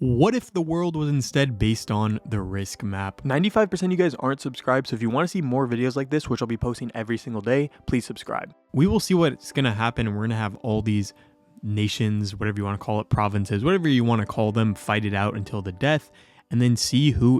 What if the world was instead based on the risk map? 95% of you guys aren't subscribed, so if you want to see more videos like this, which I'll be posting every single day, please subscribe. We will see what's going to happen, and we're going to have all these nations, whatever you want to call it, provinces, whatever you want to call them, fight it out until the death, and then see who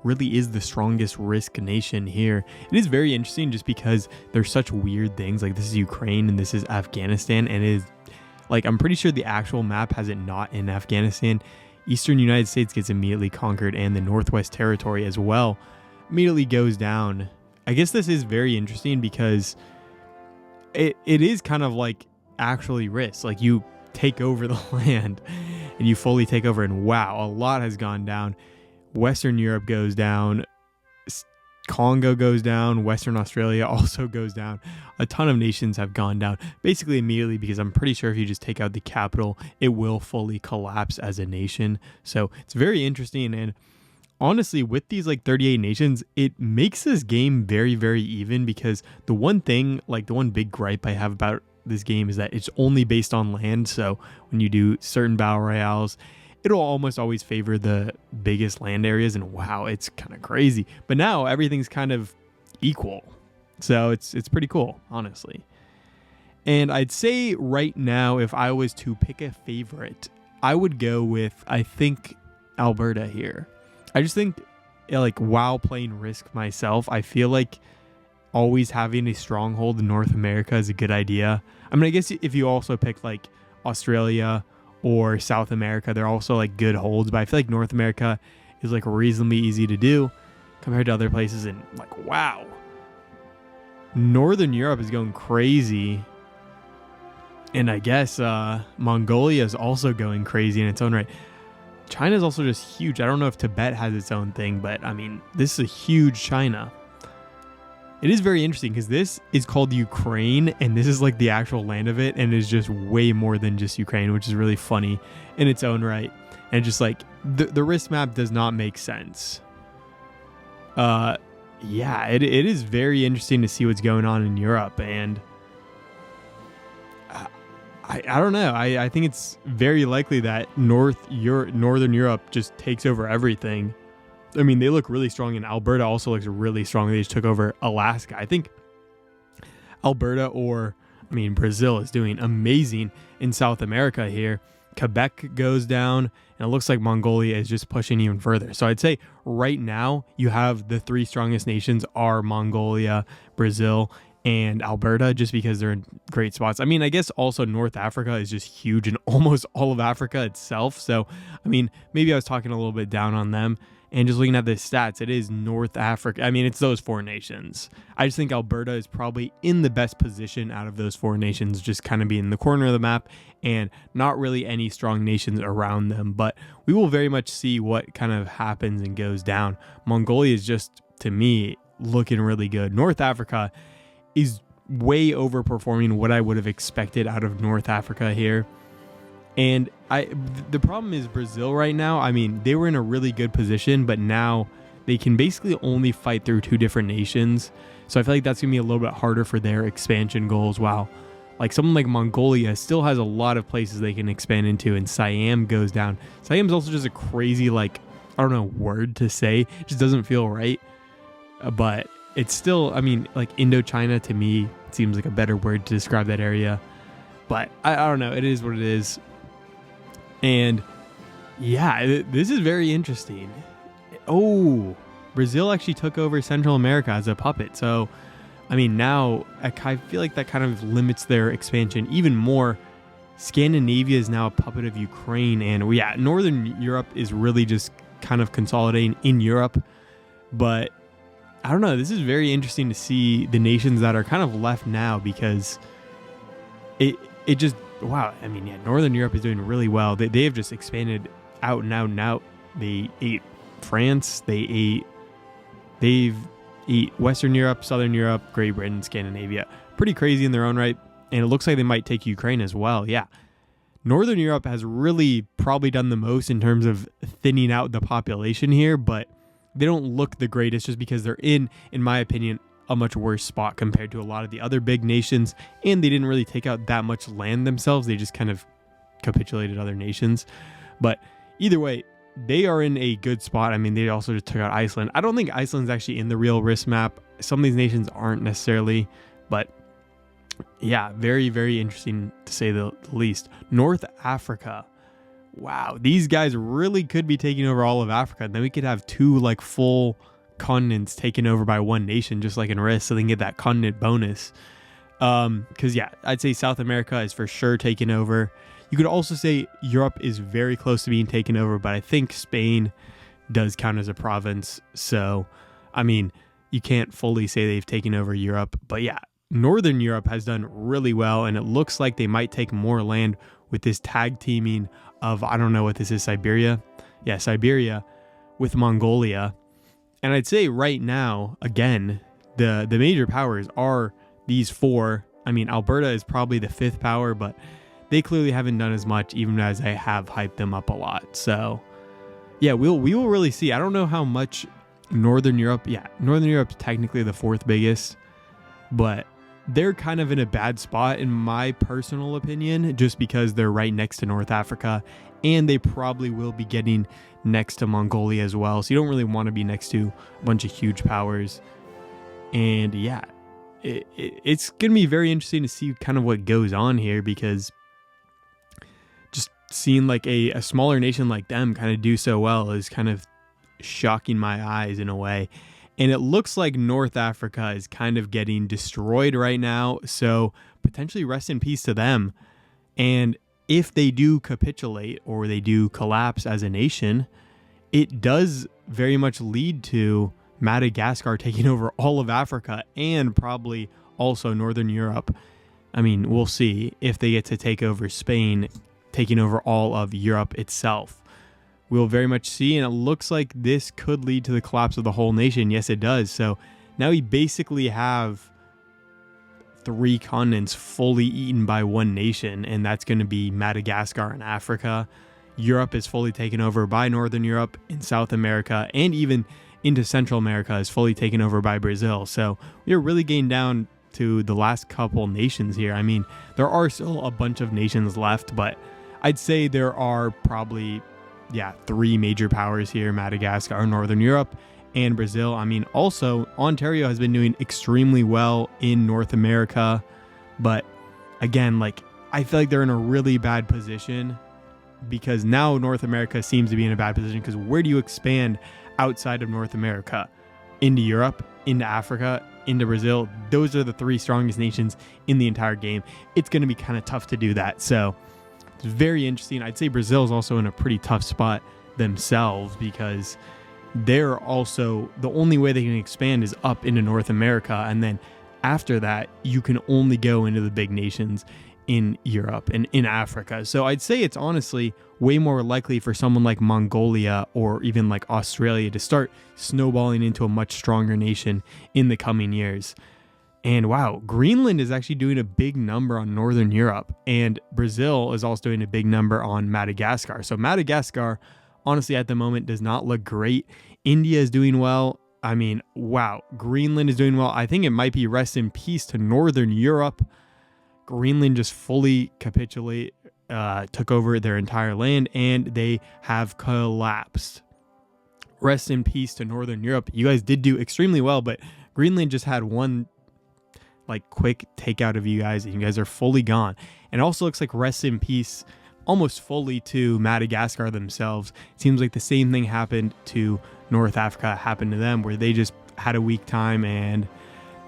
really is the strongest risk nation here. It is very interesting just because there's such weird things, like this is Ukraine and this is Afghanistan, and it is, like, I'm pretty sure the actual map has it not in Afghanistan. Eastern United States gets immediately conquered, and the Northwest Territory as well immediately goes down. I guess this is very interesting because it is kind of like actually risk. Like, you take over the land and you fully take over, and wow, a lot has gone down. Western Europe goes down. Congo goes down. Western Australia also goes down. A ton of nations have gone down basically immediately because I'm pretty sure if you just take out the capital, it will fully collapse as a nation. So it's very interesting. And honestly, with these like 38 nations, it makes this game very, very even, because the one thing, like the one big gripe I have about this game is that it's only based on land. So when you do certain battle royales, it'll almost always favor the biggest land areas, and wow, it's kind of crazy. But now everything's kind of equal. So it's pretty cool, honestly. And I'd say right now, if I was to pick a favorite, I would go with, I think, Alberta here. I just think, like, while playing Risk myself, I feel like always having a stronghold in North America is a good idea. I mean, I guess if you also pick like Australia or South America, they're also like good holds, but I feel like North America is like reasonably easy to do compared to other places. And like, wow, Northern Europe is going crazy, and I guess Mongolia is also going crazy in its own right. China is also just huge. I don't know if Tibet has its own thing, but I mean, this is a huge China. It is very interesting because this is called Ukraine, and this is like the actual land of it, and is just way more than just Ukraine, which is really funny in its own right. And just like the risk map does not make sense. Yeah, it is very interesting to see what's going on in Europe, and I don't know. I think it's very likely that Northern Europe just takes over everything. I mean, they look really strong, and Alberta also looks really strong. They just took over Alaska. I think Alberta, or I mean, Brazil is doing amazing in South America here. Quebec goes down, and it looks like Mongolia is just pushing even further. So I'd say right now you have the three strongest nations are Mongolia, Brazil, and Alberta, just because they're in great spots. I mean, I guess also North Africa is just huge in almost all of Africa itself. So, I mean, maybe I was talking a little bit down on them. And just looking at the stats, it is North Africa. I mean, it's those four nations. I just think Alberta is probably in the best position out of those four nations, just kind of being in the corner of the map and not really any strong nations around them. But we will very much see what kind of happens and goes down. Mongolia is just, to me, looking really good. North Africa is way overperforming what I would have expected out of North Africa here. And the problem is Brazil right now. I mean, they were in a really good position, but now they can basically only fight through two different nations. So I feel like that's going to be a little bit harder for their expansion goals. While like someone like Mongolia still has a lot of places they can expand into, and Siam goes down. Siam's also just a crazy, like, I don't know, word to say. It just doesn't feel right. But it's still, I mean, like Indochina to me seems like a better word to describe that area. But I don't know. It is what it is. And yeah, this is very interesting. Oh, Brazil actually took over Central America as a puppet. So, I mean, now I feel like that kind of limits their expansion even more. Scandinavia is now a puppet of Ukraine. And yeah, Northern Europe is really just kind of consolidating in Europe. But I don't know. This is very interesting to see the nations that are kind of left now, because it just, wow, I mean, yeah, Northern Europe is doing really well. They have just expanded out and out and out. They ate France. They've ate Western Europe, Southern Europe, Great Britain, Scandinavia. Pretty crazy in their own right. And it looks like they might take Ukraine as well. Yeah. Northern Europe has really probably done the most in terms of thinning out the population here, but they don't look the greatest just because they're in my opinion, a much worse spot compared to a lot of the other big nations, and they didn't really take out that much land themselves. They just kind of capitulated other nations. But either way, they are in a good spot. I mean, they also just took out Iceland. I don't think Iceland's actually in the real risk map. Some of these nations aren't necessarily, but yeah, very, very interesting to say the least. North Africa. Wow, these guys really could be taking over all of Africa. And then we could have two like full continents taken over by one nation, just like in risk, so they can get that continent bonus. Because yeah, I'd say South America is for sure taken over. You could also say Europe is very close to being taken over, but I think Spain does count as a province. So, I mean, you can't fully say they've taken over Europe. But yeah, Northern Europe has done really well, and it looks like they might take more land with this tag teaming of, I don't know what this is, Siberia? Yeah, Siberia with Mongolia. And I'd say right now, again, the major powers are these four. I mean, Alberta is probably the fifth power, but they clearly haven't done as much, even as I have hyped them up a lot. So yeah, we will really see. I don't know how much Northern Europe. Yeah, Northern Europe's technically the fourth biggest, but they're kind of in a bad spot in my personal opinion, just because they're right next to North Africa, and they probably will be getting next to Mongolia as well. So you don't really want to be next to a bunch of huge powers. And yeah, it's going to be very interesting to see kind of what goes on here, because just seeing like a smaller nation like them kind of do so well is kind of shocking my eyes in a way. And it looks like North Africa is kind of getting destroyed right now. So potentially rest in peace to them. And if they do capitulate or they do collapse as a nation, it does very much lead to Madagascar taking over all of Africa and probably also Northern Europe. I mean, we'll see if they get to take over Spain, taking over all of Europe itself. We'll very much see, and it looks like this could lead to the collapse of the whole nation. Yes, it does. So now we basically have 3 continents fully eaten by one nation, and that's going to be Madagascar and Africa. Europe is fully taken over by Northern Europe, and South America, and even into Central America is fully taken over by Brazil. So we are really getting down to the last couple nations here. I mean, there are still a bunch of nations left, but I'd say there are probably 3 major powers here: Madagascar, Northern Europe, and Brazil. I mean, also Ontario has been doing extremely well in North America, but again, like, I feel like they're in a really bad position, because now North America seems to be in a bad position, because where do you expand outside of North America? Into Europe, into Africa, into Brazil. Those are the 3 strongest nations in the entire game. It's going to be kind of tough to do that. So it's very interesting. I'd say Brazil is also in a pretty tough spot themselves, because they're also, the only way they can expand is up into North America. And then after that, you can only go into the big nations in Europe and in Africa. So I'd say it's honestly way more likely for someone like Mongolia or even like Australia to start snowballing into a much stronger nation in the coming years. And wow, Greenland is actually doing a big number on Northern Europe, and Brazil is also doing a big number on Madagascar. So Madagascar, honestly, at the moment does not look great. India is doing well. I mean, wow, Greenland is doing well. I think it might be rest in peace to Northern Europe. Greenland just fully took over their entire land, and they have collapsed. Rest in peace to Northern Europe. You guys did do extremely well, but Greenland just had one like quick takeout of you guys, and you guys are fully gone. And it also looks like rest in peace almost fully to Madagascar themselves. It seems like the same thing happened to North Africa, happened to them, where they just had a weak time and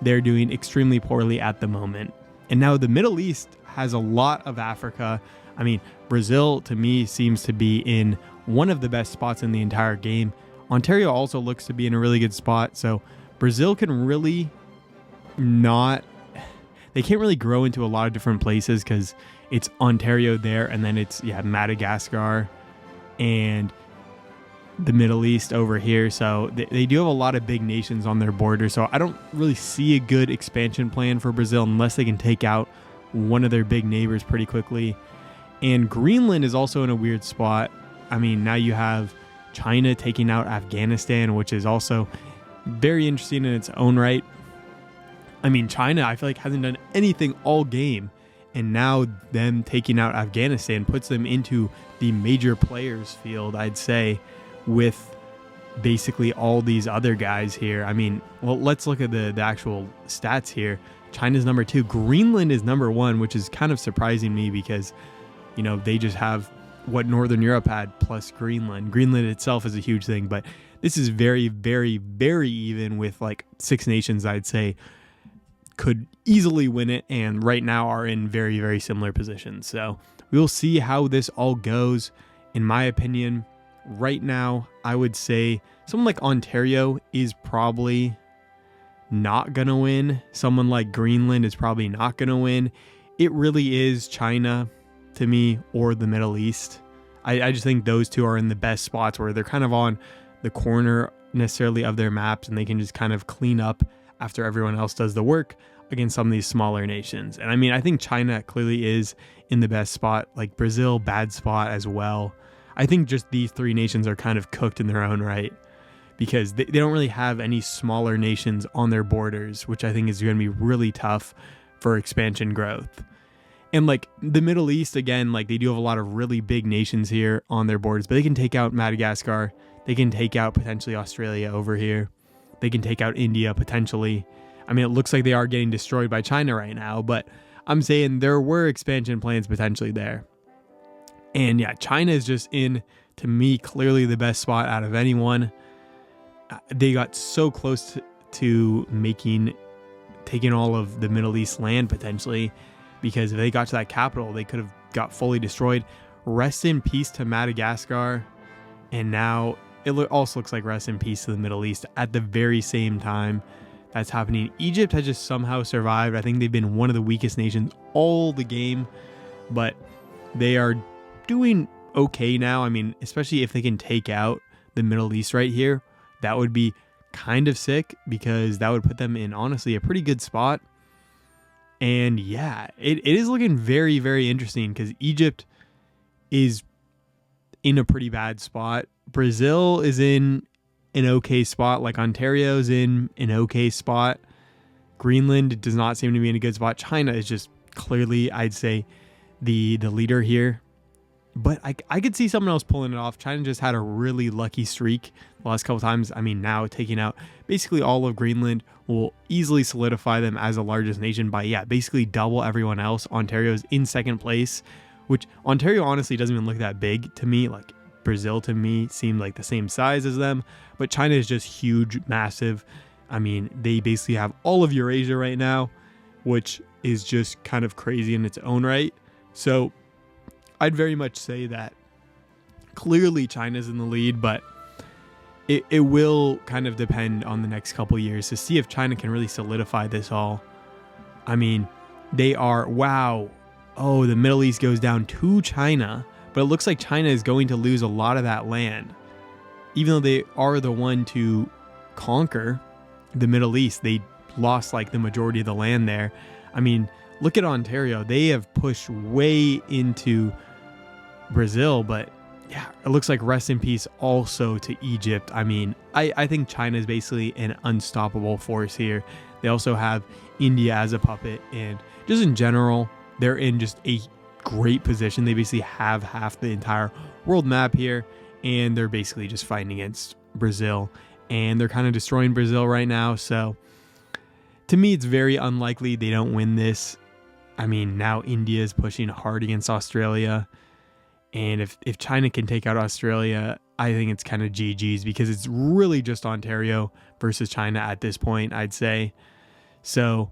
they're doing extremely poorly at the moment. And now the Middle East has a lot of Africa. I mean, Brazil to me seems to be in one of the best spots in the entire game. Ontario also looks to be in a really good spot. So Brazil can really they can't really grow into a lot of different places, because it's Ontario there, and then it's Madagascar and the Middle East over here. So they do have a lot of big nations on their border. So I don't really see a good expansion plan for Brazil unless they can take out one of their big neighbors pretty quickly. And Greenland is also in a weird spot. I mean, now you have China taking out Afghanistan, which is also very interesting in its own right. I mean, China, I feel like hasn't done anything all game, And now them taking out Afghanistan puts them into the major players field, I'd say, with basically all these other guys here. I mean, well, let's look at the actual stats here. China's number 2. Greenland is number 1, which is kind of surprising me because, you know, they just have what Northern Europe had plus Greenland. Greenland itself is a huge thing, but this is very, very, very even with like 6 nations, I'd say, could easily win it, and right now are in very, very similar positions. So we will see how this all goes. In my opinion, right now, I would say someone like Ontario is probably not going to win. Someone like Greenland is probably not going to win. It really is China to me, or the Middle East. I just think those two are in the best spots where they're kind of on the corner necessarily of their maps, and they can just kind of clean up after everyone else does the work against some of these smaller nations. And I mean, I think China clearly is in the best spot, like Brazil, bad spot as well. I think just these 3 nations are kind of cooked in their own right because they don't really have any smaller nations on their borders, which I think is going to be really tough for expansion growth. And like the Middle East, again, like they do have a lot of really big nations here on their borders, but they can take out Madagascar. They can take out potentially Australia over here. They can take out India potentially. I mean, it looks like they are getting destroyed by China right now, but I'm saying there were expansion plans potentially there. And yeah, China is just in, to me, clearly the best spot out of anyone. They got so close to taking all of the Middle East land potentially, because if they got to that capital, they could have got fully destroyed. Rest in peace to Madagascar. And now it also looks like rest in peace to the Middle East at the very same time that's happening. Egypt has just somehow survived. I think they've been one of the weakest nations all the game, but they are doing okay now. I mean, especially if they can take out the Middle East right here, that would be kind of sick because that would put them in, honestly, a pretty good spot. And yeah, it is looking very, very interesting because Egypt is in a pretty bad spot. Brazil is in an okay spot, like Ontario's in an okay spot. Greenland does not seem to be in a good spot. China is just clearly, I'd say, the leader here. But I could see someone else pulling it off. China just had a really lucky streak the last couple times. I mean, now taking out basically all of Greenland will easily solidify them as the largest nation by, basically double everyone else. Ontario's in second place, which Ontario honestly doesn't even look that big to me. Like Brazil to me seemed like the same size as them, but China is just huge, massive. I mean, they basically have all of Eurasia right now, which is just kind of crazy in its own right. So I'd very much say that clearly China's in the lead, but it will kind of depend on the next couple years to see if China can really solidify this all. I mean, they are, wow. Oh, the Middle East goes down to China, but it looks like China is going to lose a lot of that land. Even though they are the one to conquer the Middle East, they lost like the majority of the land there. I mean, look at Ontario. They have pushed way into Brazil, but yeah, it looks like rest in peace also to Egypt. I mean, I think China is basically an unstoppable force here. They also have India as a puppet, and just in general, they're in just a great position. They basically have half the entire world map here, and they're basically just fighting against Brazil, and they're kind of destroying Brazil right now. So to me, it's very unlikely they don't win this. I mean, now India is pushing hard against Australia. And if China can take out Australia, I think it's kind of GG's because it's really just Ontario versus China at this point, I'd say. So,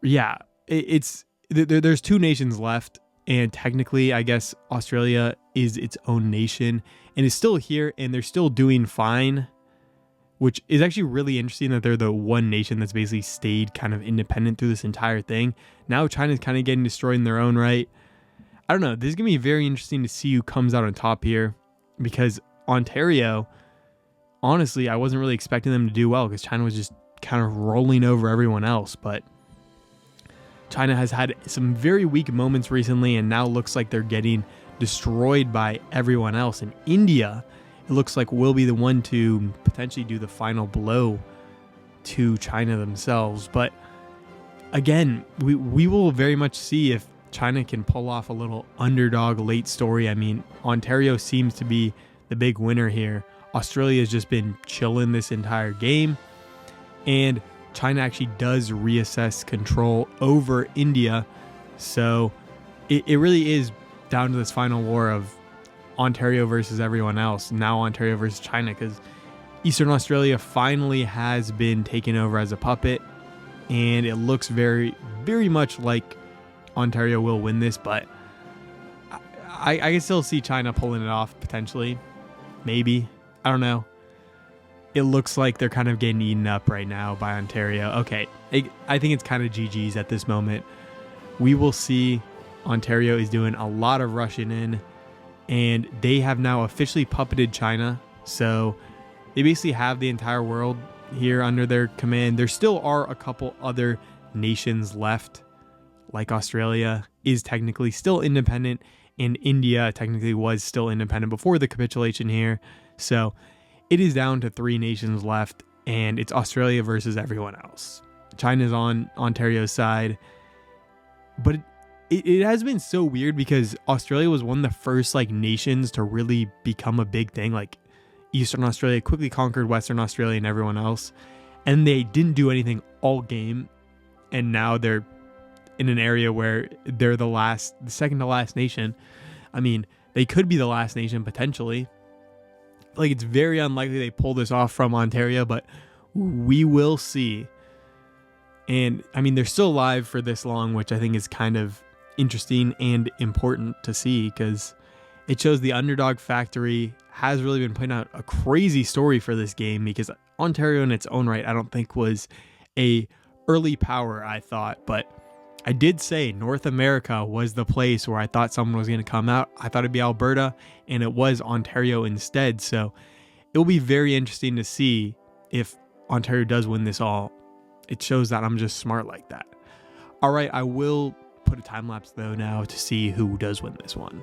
yeah, there's 2 nations left. And technically, I guess Australia is its own nation and is still here, and they're still doing fine, which is actually really interesting that they're the one nation that's basically stayed kind of independent through this entire thing. Now China's kind of getting destroyed in their own right. I don't know. This is going to be very interesting to see who comes out on top here, because Ontario, honestly, I wasn't really expecting them to do well because China was just kind of rolling over everyone else. But China has had some very weak moments recently, and now looks like they're getting destroyed by everyone else. And India, it looks like, will be the one to potentially do the final blow to China themselves. But again, we will very much see if China can pull off a little underdog late story. I mean, Ontario seems to be the big winner here. Australia has just been chilling this entire game. And China actually does reassess control over India. So it really is down to this final war of Ontario versus everyone else. Now Ontario versus China, because Eastern Australia finally has been taken over as a puppet. And it looks very, very much like Ontario will win this. But I can still see China pulling it off potentially. Maybe. I don't know. It looks like they're kind of getting eaten up right now by Ontario. Okay, I think it's kind of GG's at this moment. We will see. Ontario is doing a lot of rushing in, and they have now officially puppeted China. So they basically have the entire world here under their command. There still are a couple other nations left, like Australia is technically still independent, and India technically was still independent before the capitulation here. So it is down to 3 nations left, and it's Australia versus everyone else. China's on Ontario's side, but it has been so weird because Australia was one of the first nations to really become a big thing. Like Eastern Australia quickly conquered Western Australia and everyone else, and they didn't do anything all game, and now they're in an area where they're the second to last nation. I mean, they could be the last nation potentially. It's very unlikely they pull this off from Ontario, but we will see. And I mean, they're still alive for this long, which I think is kind of interesting and important to see, because it shows the underdog factory has really been putting out a crazy story for this game, because Ontario in its own right, I don't think was a early power, I thought, but I did say North America was the place where I thought someone was going to come out. I thought it'd be Alberta, and it was Ontario instead. So it will be very interesting to see if Ontario does win this all. It shows that I'm just smart like that. All right, I will put a time lapse though now to see who does win this one.